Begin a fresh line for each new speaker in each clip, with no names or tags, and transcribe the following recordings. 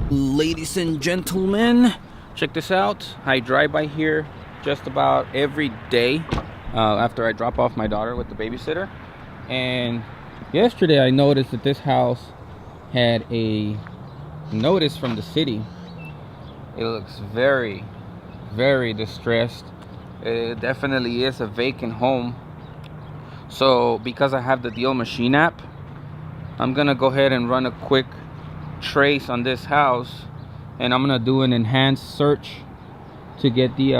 Ladies and gentlemen, check this out. I drive by here just about every day after I drop off my daughter with the babysitter. And yesterday I noticed that this house had a notice from the city. It looks very, very distressed. It definitely is a vacant home. So because I have the Deal Machine app, I'm gonna go ahead and run a quick trace on this house, and I'm gonna do an enhanced search to get the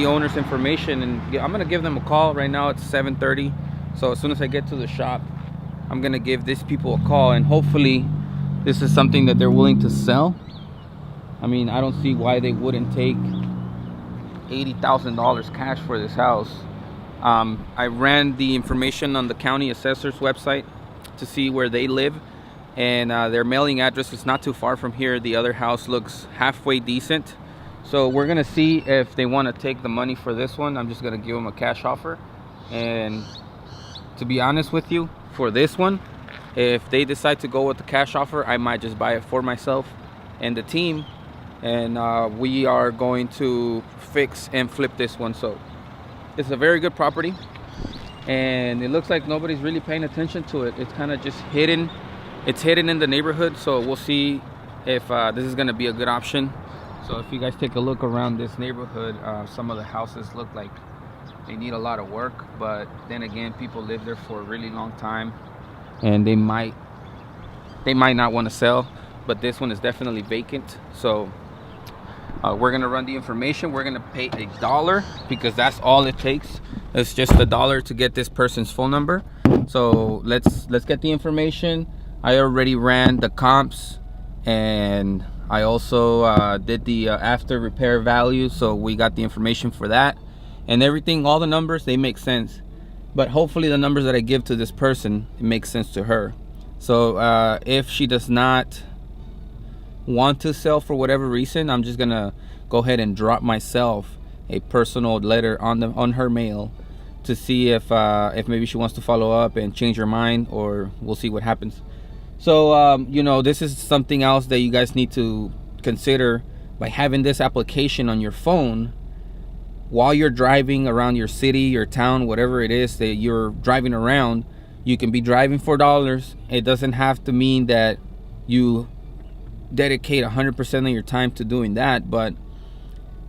owner's information. And I'm gonna give them a call. Right now it's 7:30, so as soon as I get to the shop, I'm gonna give these people a call, and hopefully this is something that they're willing to sell. I mean, I don't see why they wouldn't take $80,000 cash for this house. I ran the information on the county assessor's website to see where they live, and their mailing address is not too far from here. The other house looks halfway decent, so we're gonna see if they want to take the money for this one. I'm just gonna give them a cash offer, and to be honest with you, for this one, if they decide to go with the cash offer, I might just buy it for myself and the team, and we are going to fix and flip this one. So it's a very good property, and it looks like nobody's really paying attention to it. It's kind of just hidden. It's hidden in the neighborhood, so we'll see if this is going to be a good option. So if you guys take a look around this neighborhood, some of the houses look like they need a lot of work, but then again, people live there for a really long time, and they might not want to sell. But this one is definitely vacant, so we're gonna run the information. We're gonna pay $1 because that's all it takes. It's just $1 to get this person's phone number. So let's get the information. I already ran the comps, and I also did the after repair value, so we got the information for that and everything. All the numbers, they make sense, but hopefully the numbers that I give to this person, it makes sense to her. So if she does not want to sell for whatever reason, I'm just gonna go ahead and drop myself a personal letter on her mail to see if maybe she wants to follow up and change her mind, or we'll see what happens. So you know, this is something else that you guys need to consider by having this application on your phone while you're driving around your city, your town, whatever it is that you're driving around. You can be driving for dollars. It doesn't have to mean that you dedicate 100% of your time to doing that, but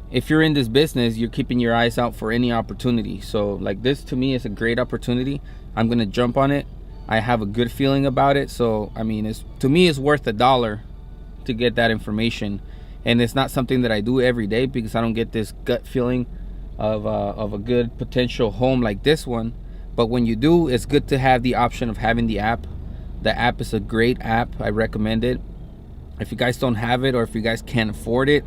if you're in this business, you're keeping your eyes out for any opportunity. So like this, to me, is a great opportunity. I'm gonna jump on it. I have a good feeling about it. So I mean, to me, it's worth $1 to get that information, and it's not something that I do every day because I don't get this gut feeling of a good potential home like this one. But when you do, it's good to have the option of having the app. The app is a great app. I recommend it. If you guys don't have it, or if you guys can't afford it,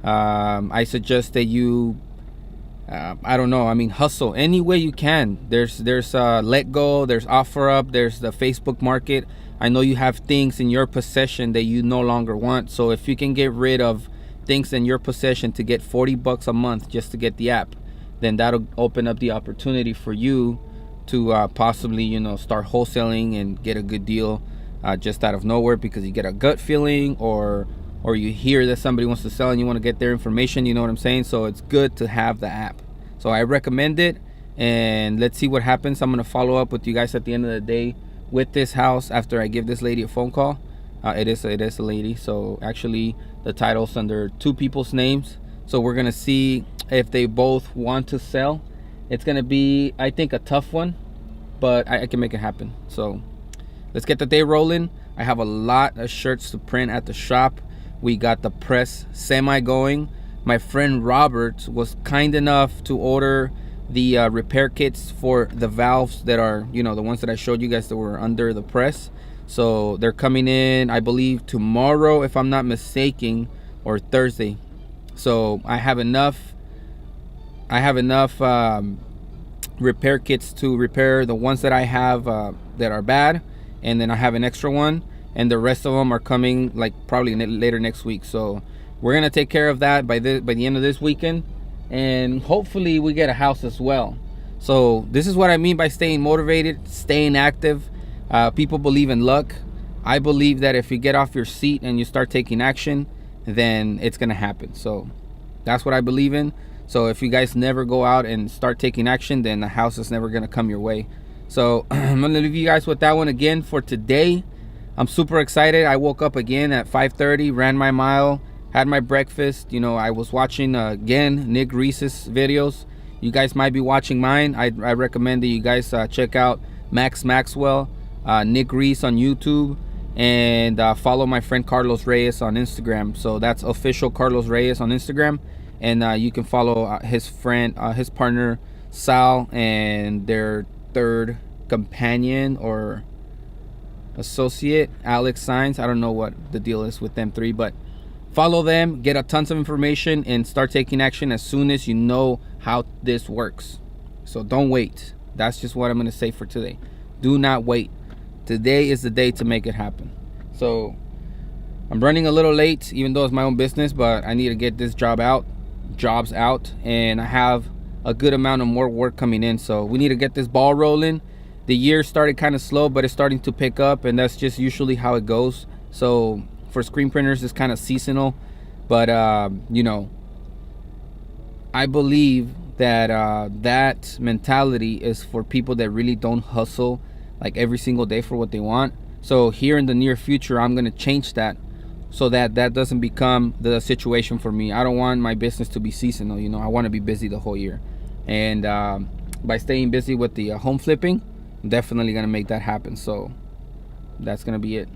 I suggest that you I don't know, I mean, hustle any way you can. There's Let Go, there's OfferUp, there's the Facebook Market. I know you have things in your possession that you no longer want, so if you can get rid of things in your possession to get $40 a month just to get the app, then that'll open up the opportunity for you to possibly, you know, start wholesaling and get a good deal just out of nowhere, because you get a gut feeling, or you hear that somebody wants to sell and you want to get their information. You know what I'm saying? So it's good to have the app. So I recommend it, and let's see what happens. I'm going to follow up with you guys at the end of the day with this house after I give this lady a phone call. It is a lady, so actually the title's under two people's names. So we're going to see if they both want to sell. It's going to be, I think, a tough one, but I can make it happen. So let's get the day rolling. I have a lot of shirts to print at the shop. We got the press semi going. My friend Robert was kind enough to order the repair kits for the valves that are, you know, the ones that I showed you guys that were under the press. So they're coming in, I believe, tomorrow, if I'm not mistaken, or Thursday. So I have enough repair kits to repair the ones that I have that are bad, and then I have an extra one, and the rest of them are coming like probably later next week. So we're gonna take care of that by the end of this weekend, and hopefully we get a house as well. So this is what I mean by staying motivated, staying active. People believe in luck. I believe that if you get off your seat and you start taking action, then it's going to happen. So that's what I believe in. So if you guys never go out and start taking action, then the house is never going to come your way. So I'm going to leave you guys with that one again for today. I'm super excited. I woke up again at 5:30, ran my mile, had my breakfast. I was watching again Nick Reese's videos. You guys might be watching mine. I recommend that you guys check out Max Maxwell, Nick Reese on YouTube, and follow my friend Carlos Reyes on Instagram. So that's official Carlos Reyes on Instagram, and you can follow his partner Sal, and their third companion or associate Alex Signs. I don't know what the deal is with them three, but follow them, get a tons of information, and start taking action as soon as you know how this works. So don't wait. That's just what I'm going to say for today. Do not wait. Today is the day to make it happen. So I'm running a little late, even though it's my own business, but I need to get this jobs out, and I have a good amount of more work coming in. So we need to get this ball rolling. The year started kind of slow, but it's starting to pick up, and that's just usually how it goes. So for screen printers, it's kind of seasonal, but I believe that that mentality is for people that really don't hustle like every single day for what they want. So here in the near future, I'm going to change that so that that doesn't become the situation for me. I don't want my business to be seasonal. I want to be busy the whole year. And by staying busy with the home flipping, I'm definitely going to make that happen. So that's going to be it.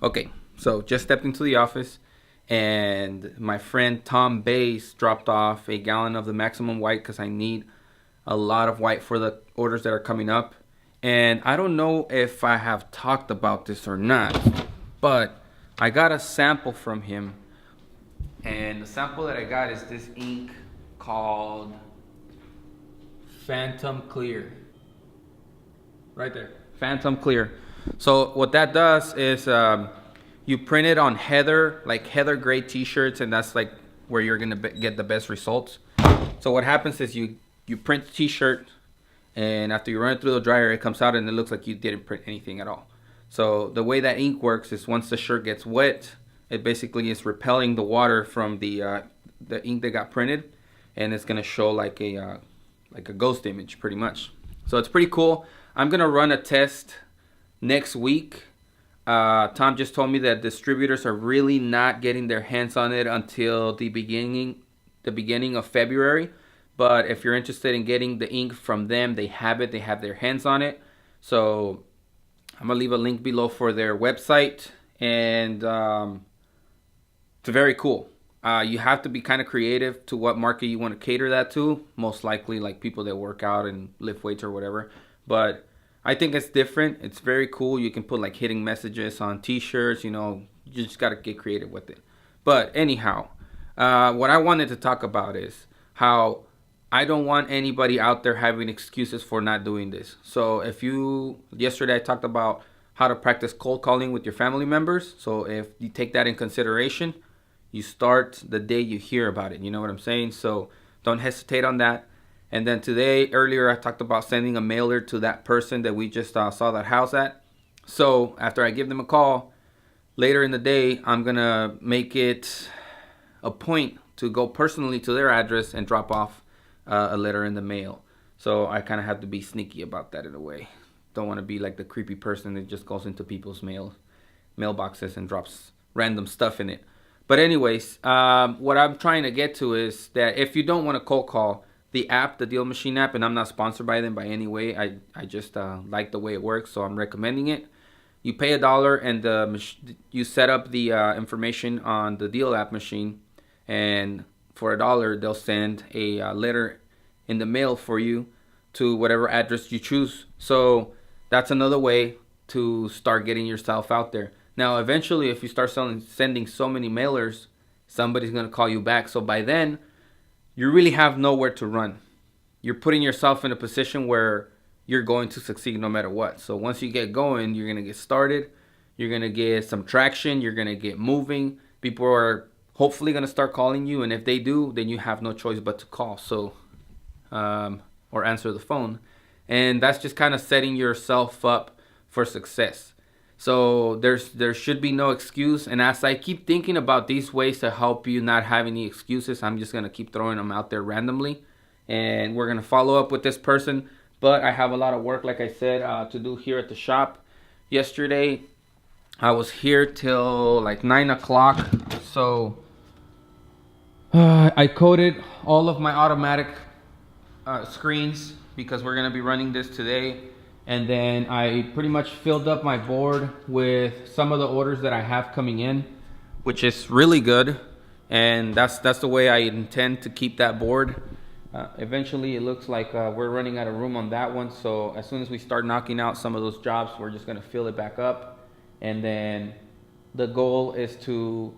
Okay, so just stepped into the office, and my friend Tom Bass dropped off a gallon of the maximum white because I need a lot of white for the orders that are coming up. And I don't know if I have talked about this or not, but I got a sample from him, and the sample that I got is this ink called Phantom Clear. Right there, Phantom Clear. So what that does is you print it on heather, like heather gray t-shirts, and that's like where you're gonna get the best results. So what happens is you print the t-shirt, and after you run it through the dryer, it comes out and it looks like you didn't print anything at all. So the way that ink works is once the shirt gets wet, it basically is repelling the water from the ink that got printed, and it's gonna show like a ghost image pretty much. So it's pretty cool. I'm gonna run a test next week. Tom just told me that distributors are really not getting their hands on it until the beginning of February. But if you're interested in getting the ink from them, they have it. They have their hands on it. So I'm gonna leave a link below for their website, and it's very cool. You have to be kind of creative to what market you want to cater that to. Most likely, like people that work out and lift weights or whatever. But I think it's different. It's very cool. You can put like hitting messages on t-shirts. You just got to get creative with it. But anyhow, what I wanted to talk about is how I don't want anybody out there having excuses for not doing this. So yesterday I talked about how to practice cold calling with your family members. So if you take that in consideration, you start the day you hear about it. You know what I'm saying? So don't hesitate on that. And then earlier I talked about sending a mailer to that person that we just saw that house at. So after I give them a call later in the day, I'm going to make it a point to go personally to their address and drop off a letter in the mail. So I kind of have to be sneaky about that in a way. Don't want to be like the creepy person that just goes into people's mailboxes and drops random stuff in it. But anyways, what I'm trying to get to is that if you don't want to cold call, the app, the Deal Machine app, and I'm not sponsored by them by any way. I just like the way it works, so I'm recommending it. You pay $1 and you set up the information on the Deal app machine, and for $1 they'll send a letter in the mail for you to whatever address you choose. So that's another way to start getting yourself out there. Now, eventually, if you start sending so many mailers, somebody's gonna call you back. So by then, you really have nowhere to run. You're putting yourself in a position where you're going to succeed no matter what. So once you get going, you're going to get started. You're going to get some traction. You're going to get moving. people are hopefully going to start calling you, and if they do, then you have no choice but to call. So or answer the phone. And that's just kind of setting yourself up for success. So there should be no excuse. And as I keep thinking about these ways to help you not have any excuses, I'm just gonna keep throwing them out there randomly. And we're gonna follow up with this person. But I have a lot of work, like I said, to do here at the shop. Yesterday, I was here till like 9 o'clock. So I coded all of my automatic screens because we're gonna be running this today. And then I pretty much filled up my board with some of the orders that I have coming in, which is really good. And that's the way I intend to keep that board. Eventually it looks like we're running out of room on that one. So as soon as we start knocking out some of those jobs, we're just gonna fill it back up. And then the goal is to,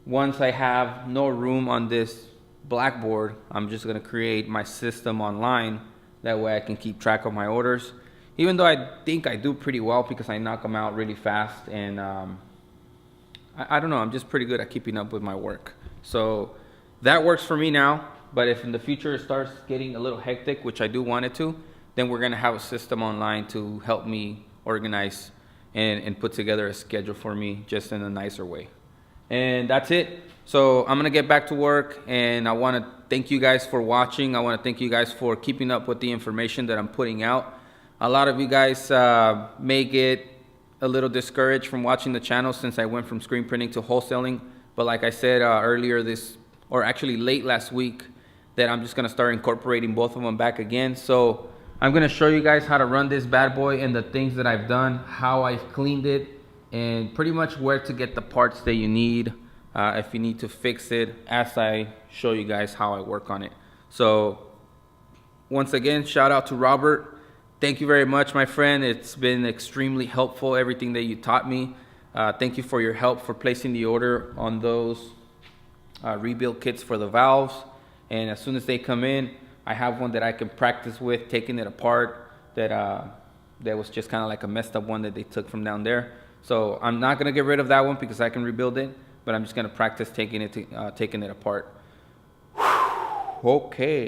once I have no room on this blackboard, I'm just gonna create my system online. That way I can keep track of my orders. Even though I think I do pretty well because I knock them out really fast, and I don't know, I'm just pretty good at keeping up with my work. So that works for me now, but if in the future it starts getting a little hectic, which I do want it to, then we're gonna have a system online to help me organize and put together a schedule for me just in a nicer way. And that's it. So I'm gonna get back to work, and I wanna thank you guys for watching. I wanna thank you guys for keeping up with the information that I'm putting out. A lot of you guys may get a little discouraged from watching the channel since I went from screen printing to wholesaling. But like I said earlier or actually late last week, that I'm just gonna start incorporating both of them back again. So I'm gonna show you guys how to run this bad boy and the things that I've done, how I've cleaned it, and pretty much where to get the parts that you need if you need to fix it, as I show you guys how I work on it. So once again, shout out to Robert. Thank you very much, my friend. It's been extremely helpful, everything that you taught me. Thank you for your help for placing the order on those rebuild kits for the valves. And as soon as they come in, I have one that I can practice with, taking it apart, that was just kind of like a messed up one that they took from down there. So I'm not gonna get rid of that one because I can rebuild it, but I'm just gonna practice taking it apart. Okay.